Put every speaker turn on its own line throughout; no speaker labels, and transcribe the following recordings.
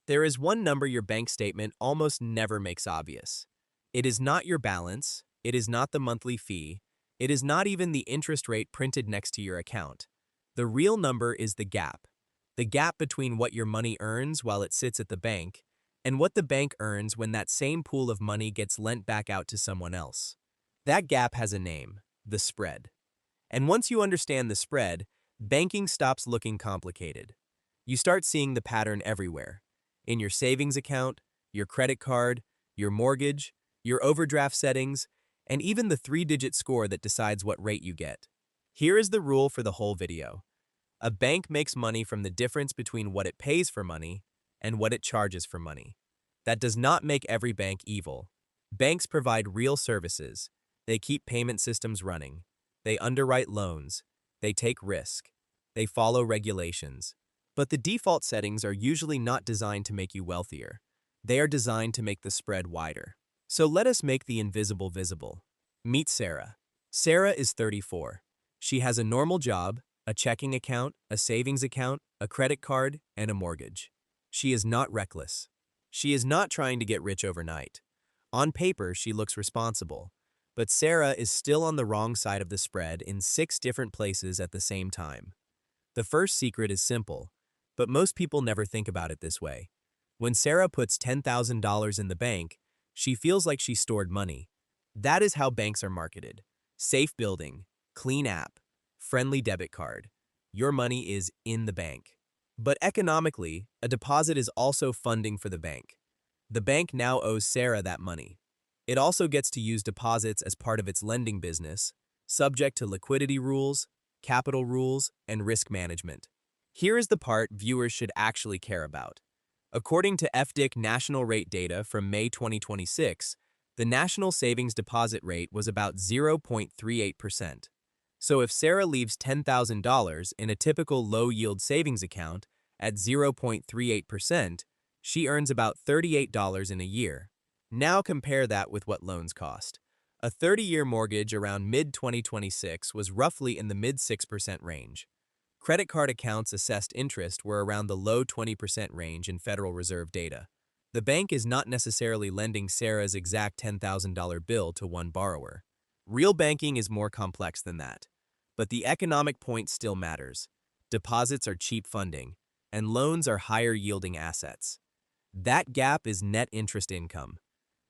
There is one number your bank statement almost never makes obvious. It is not your balance, it is not the monthly fee, it is not even the interest rate printed next to your account. The real number is the gap between what your money earns while it sits at the bank and what the bank earns when that same pool of money gets lent back out to someone else. That gap has a name, the spread. And once you understand the spread, banking stops looking complicated. You start seeing the pattern everywhere. In your savings account, your credit card, your mortgage, your overdraft settings, and even the three-digit score that decides what rate you get. Here is the rule for the whole video. A bank makes money from the difference between what it pays for money and what it charges for money. That does not make every bank evil. Banks provide real services. They keep payment systems running. They underwrite loans. They take risk. They follow regulations. But the default settings are usually not designed to make you wealthier. They are designed to make the spread wider. So let us make the invisible visible. Meet Sarah. Sarah is 34. She has a normal job, a checking account, a savings account, a credit card, and a mortgage. She is not reckless. She is not trying to get rich overnight. On paper, she looks responsible. But Sarah is still on the wrong side of the spread in 6 different places at the same time. The first secret is simple, but most people never think about it this way. When Sarah puts $10,000 in the bank, she feels like she stored money. That is how banks are marketed. Safe building, clean app, friendly debit card. Your money is in the bank. But economically, a deposit is also funding for the bank. The bank now owes Sarah that money. It also gets to use deposits as part of its lending business, subject to liquidity rules, capital rules, and risk management. Here is the part viewers should actually care about. According to FDIC national rate data from May 2026, the national savings deposit rate was about 0.38%. So if Sarah leaves $10,000 in a typical low-yield savings account at 0.38%, she earns about $38 in a year. Now compare that with what loans cost. A 30-year mortgage around mid-2026 was roughly in the mid-6% range. Credit card accounts assessed interest were around the low 20% range in Federal Reserve data. The bank is not necessarily lending Sarah's exact $10,000 bill to one borrower. Real banking is more complex than that. But the economic point still matters. Deposits are cheap funding, and loans are higher-yielding assets. That gap is net interest income.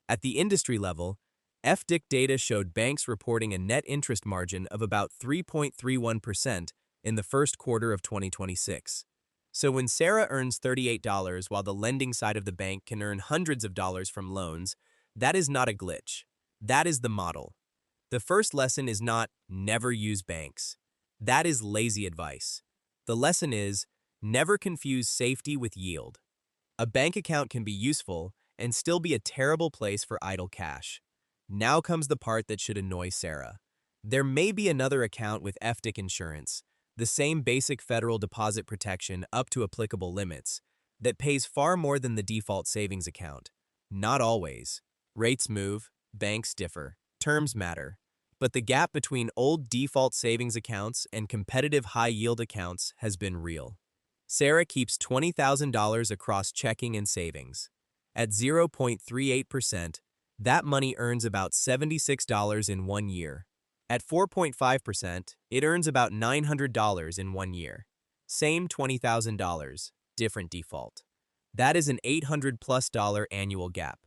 At the industry level, FDIC data showed banks reporting a net interest margin of about 3.31% in the first quarter of 2026. So when Sarah earns $38 while the lending side of the bank can earn hundreds of dollars from loans, that is not a glitch. That is the model. The first lesson is not never use banks. That is lazy advice. The lesson is never confuse safety with yield. A bank account can be useful and still be a terrible place for idle cash. Now comes the part that should annoy Sarah. There may be another account with FDIC insurance, the same basic federal deposit protection up to applicable limits, that pays far more than the default savings account. Not always. Rates move, banks differ, terms matter. But the gap between old default savings accounts and competitive high-yield accounts has been real. Sarah keeps $20,000 across checking and savings. At 0.38%, that money earns about $76 in 1 year. At 4.5%, it earns about $900 in 1 year. Same $20,000, different default. That is an $800+ annual gap.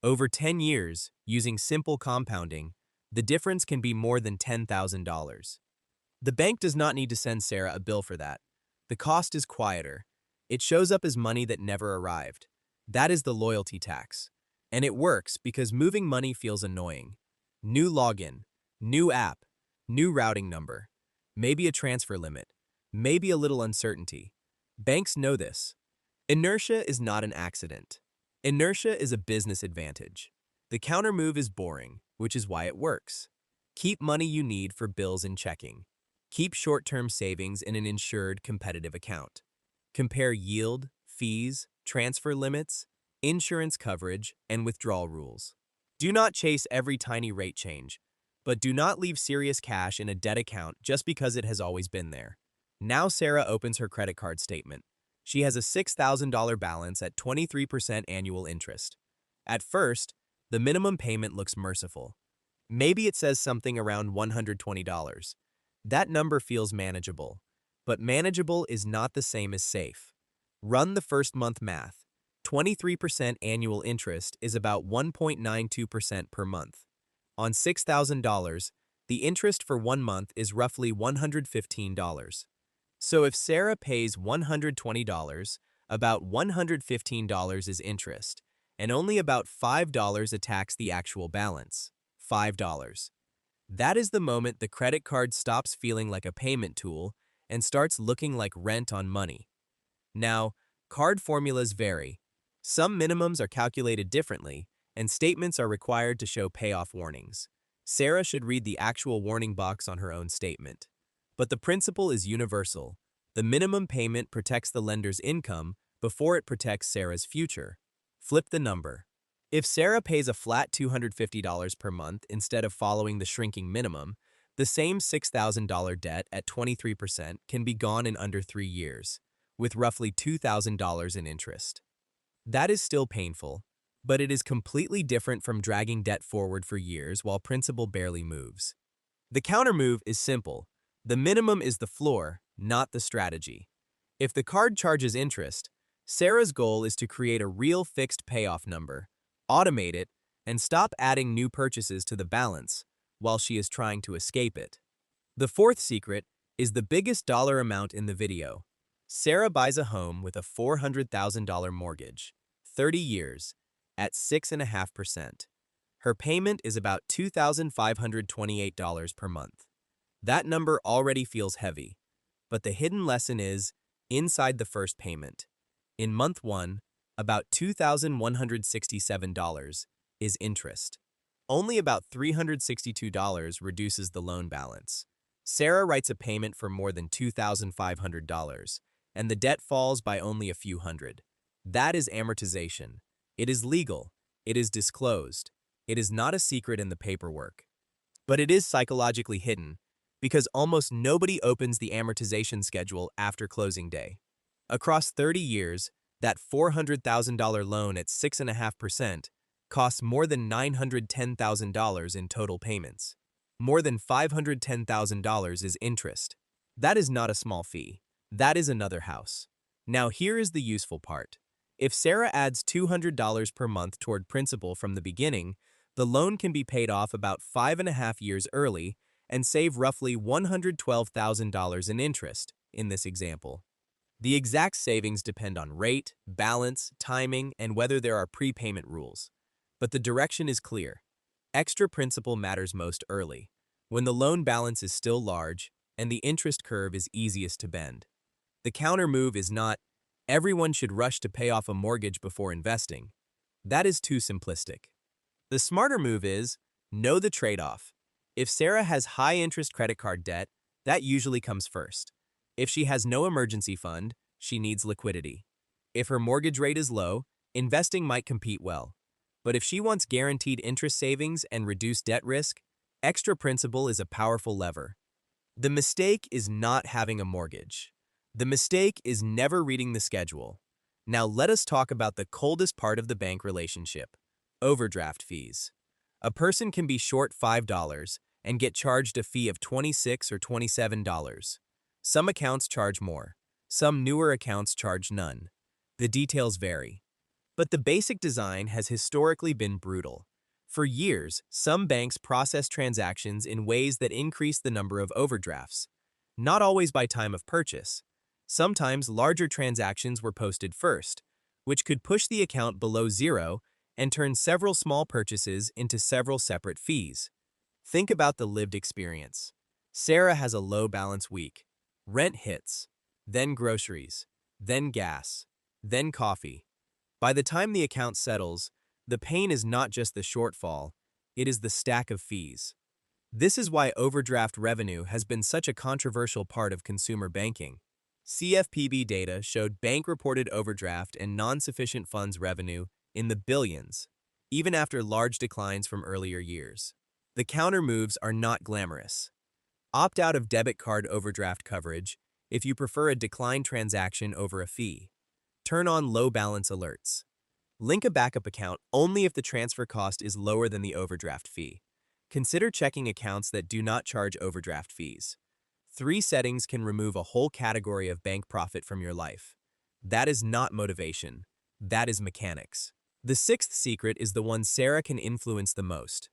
Over 10 years, using simple compounding, the difference can be more than $10,000. The bank does not need to send Sarah a bill for that. The cost is quieter. It shows up as money that never arrived. That is the loyalty tax. And it works because moving money feels annoying. New login, new app, new routing number, maybe a transfer limit, maybe a little uncertainty. Banks know this. Inertia is not an accident. Inertia is a business advantage. The counter move is boring, which is why it works. Keep money you need for bills and checking. Keep short-term savings in an insured competitive account. Compare yield, fees, transfer limits, insurance coverage, and withdrawal rules. Do not chase every tiny rate change, but do not leave serious cash in a debt account just because it has always been there. Now Sarah opens her credit card statement. She has a $6,000 balance at 23% annual interest. At first, the minimum payment looks merciful. Maybe it says something around $120. That number feels manageable. But manageable is not the same as safe. Run the first month math. 23% annual interest is about 1.92% per month. On $6,000, the interest for 1 month is roughly $115. So if Sarah pays $120, about $115 is interest, and only about $5 attacks the actual balance. $5. That is the moment the credit card stops feeling like a payment tool and starts looking like rent on money. Now, card formulas vary. Some minimums are calculated differently, and statements are required to show payoff warnings. Sarah should read the actual warning box on her own statement. But the principle is universal. The minimum payment protects the lender's income before it protects Sarah's future. Flip the number. If Sarah pays a flat $250 per month instead of following the shrinking minimum, the same $6,000 debt at 23% can be gone in under 3 years, with roughly $2,000 in interest. That is still painful, but it is completely different from dragging debt forward for years while principal barely moves. The countermove is simple. The minimum is the floor, not the strategy. If the card charges interest, Sarah's goal is to create a real fixed payoff number, automate it, and stop adding new purchases to the balance while she is trying to escape it. The fourth secret is the biggest dollar amount in the video. Sarah buys a home with a $400,000 mortgage, 30 years, at 6.5%. Her payment is about $2,528 per month. That number already feels heavy, but the hidden lesson is inside the first payment. In month 1, about $2,167 is interest. Only about $362 reduces the loan balance. Sarah writes a payment for more than $2,500, and the debt falls by only a few hundred. That is amortization. It is legal. It is disclosed. It is not a secret in the paperwork. But it is psychologically hidden because almost nobody opens the amortization schedule after closing day. Across 30 years, that $400,000 loan at 6.5% costs more than $910,000 in total payments. More than $510,000 is interest. That is not a small fee. That is another house. Now here is the useful part. If Sarah adds $200 per month toward principal from the beginning, the loan can be paid off about 5.5 years early and save roughly $112,000 in interest in this example. The exact savings depend on rate, balance, timing, and whether there are prepayment rules. But the direction is clear. Extra principal matters most early, when the loan balance is still large and the interest curve is easiest to bend. The counter move is not, everyone should rush to pay off a mortgage before investing. That is too simplistic. The smarter move is, know the trade-off. If Sarah has high-interest credit card debt, that usually comes first. If she has no emergency fund, she needs liquidity. If her mortgage rate is low, investing might compete well. But if she wants guaranteed interest savings and reduced debt risk, extra principal is a powerful lever. The mistake is not having a mortgage. The mistake is never reading the schedule. Now let us talk about the coldest part of the bank relationship: overdraft fees. A person can be short $5 and get charged a fee of $26 or $27. Some accounts charge more. Some newer accounts charge none. The details vary. But the basic design has historically been brutal. For years, some banks process transactions in ways that increase the number of overdrafts. Not always by time of purchase. Sometimes larger transactions were posted first, which could push the account below zero and turn several small purchases into several separate fees. Think about the lived experience. Sarah has a low balance week. Rent hits, then groceries, then gas, then coffee. By the time the account settles, the pain is not just the shortfall, it is the stack of fees. This is why overdraft revenue has been such a controversial part of consumer banking. CFPB data showed bank-reported overdraft and non-sufficient funds revenue in the billions, even after large declines from earlier years. The counter moves are not glamorous. Opt out of debit card overdraft coverage if you prefer a declined transaction over a fee. Turn on low balance alerts. Link a backup account only if the transfer cost is lower than the overdraft fee. Consider checking accounts that do not charge overdraft fees. 3 settings can remove a whole category of bank profit from your life. That is not motivation. That is mechanics. The 6th secret is the one Sarah can influence the most.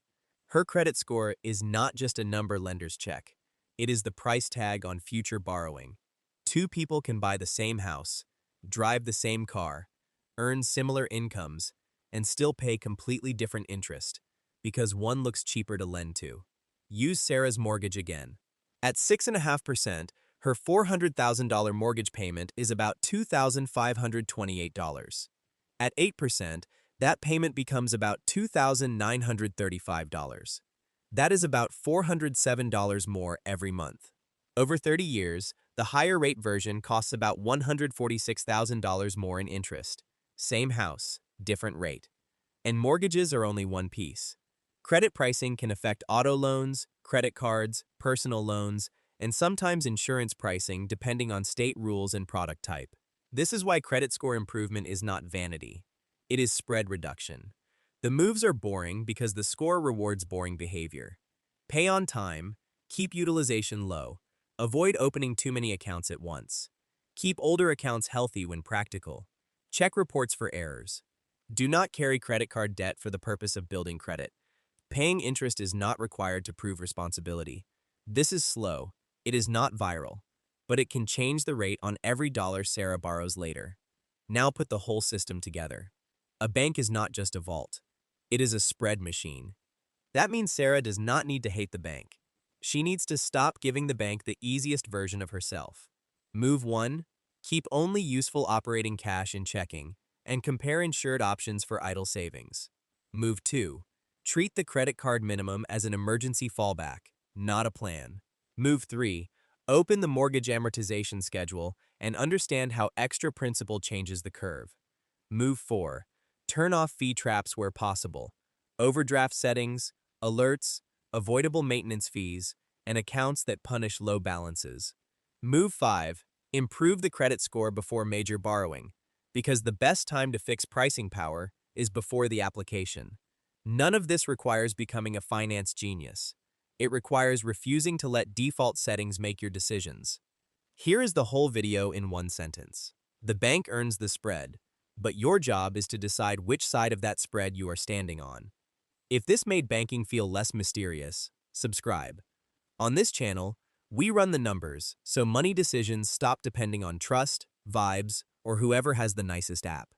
Her credit score is not just a number lenders check. It is the price tag on future borrowing. 2 people can buy the same house, drive the same car, earn similar incomes, and still pay completely different interest because one looks cheaper to lend to. Use Sarah's mortgage again. At 6.5%, her $400,000 mortgage payment is about $2,528. At 8%, that payment becomes about $2,935. That is about $407 more every month. Over 30 years, the higher rate version costs about $146,000 more in interest. Same house, different rate. And mortgages are only one piece. Credit pricing can affect auto loans, credit cards, personal loans, and sometimes insurance pricing depending on state rules and product type. This is why credit score improvement is not vanity. It is spread reduction. The moves are boring because the score rewards boring behavior. Pay on time, keep utilization low, avoid opening too many accounts at once. Keep older accounts healthy when practical. Check reports for errors. Do not carry credit card debt for the purpose of building credit. Paying interest is not required to prove responsibility. This is slow. It is not viral, but it can change the rate on every dollar Sarah borrows later. Now put the whole system together. A bank is not just a vault. It is a spread machine. That means Sarah does not need to hate the bank. She needs to stop giving the bank the easiest version of herself. Move 1. Keep only useful operating cash in checking and compare insured options for idle savings. Move 2. Treat the credit card minimum as an emergency fallback, not a plan. Move 3. Open the mortgage amortization schedule and understand how extra principal changes the curve. Move 4. Turn off fee traps where possible. Overdraft settings, alerts, avoidable maintenance fees, and accounts that punish low balances. Move 5. Improve the credit score before major borrowing, because the best time to fix pricing power is before the application. None of this requires becoming a finance genius. It requires refusing to let default settings make your decisions. Here is the whole video in one sentence. The bank earns the spread, but your job is to decide which side of that spread you are standing on. If this made banking feel less mysterious, subscribe. On this channel, we run the numbers so money decisions stop depending on trust, vibes, or whoever has the nicest app.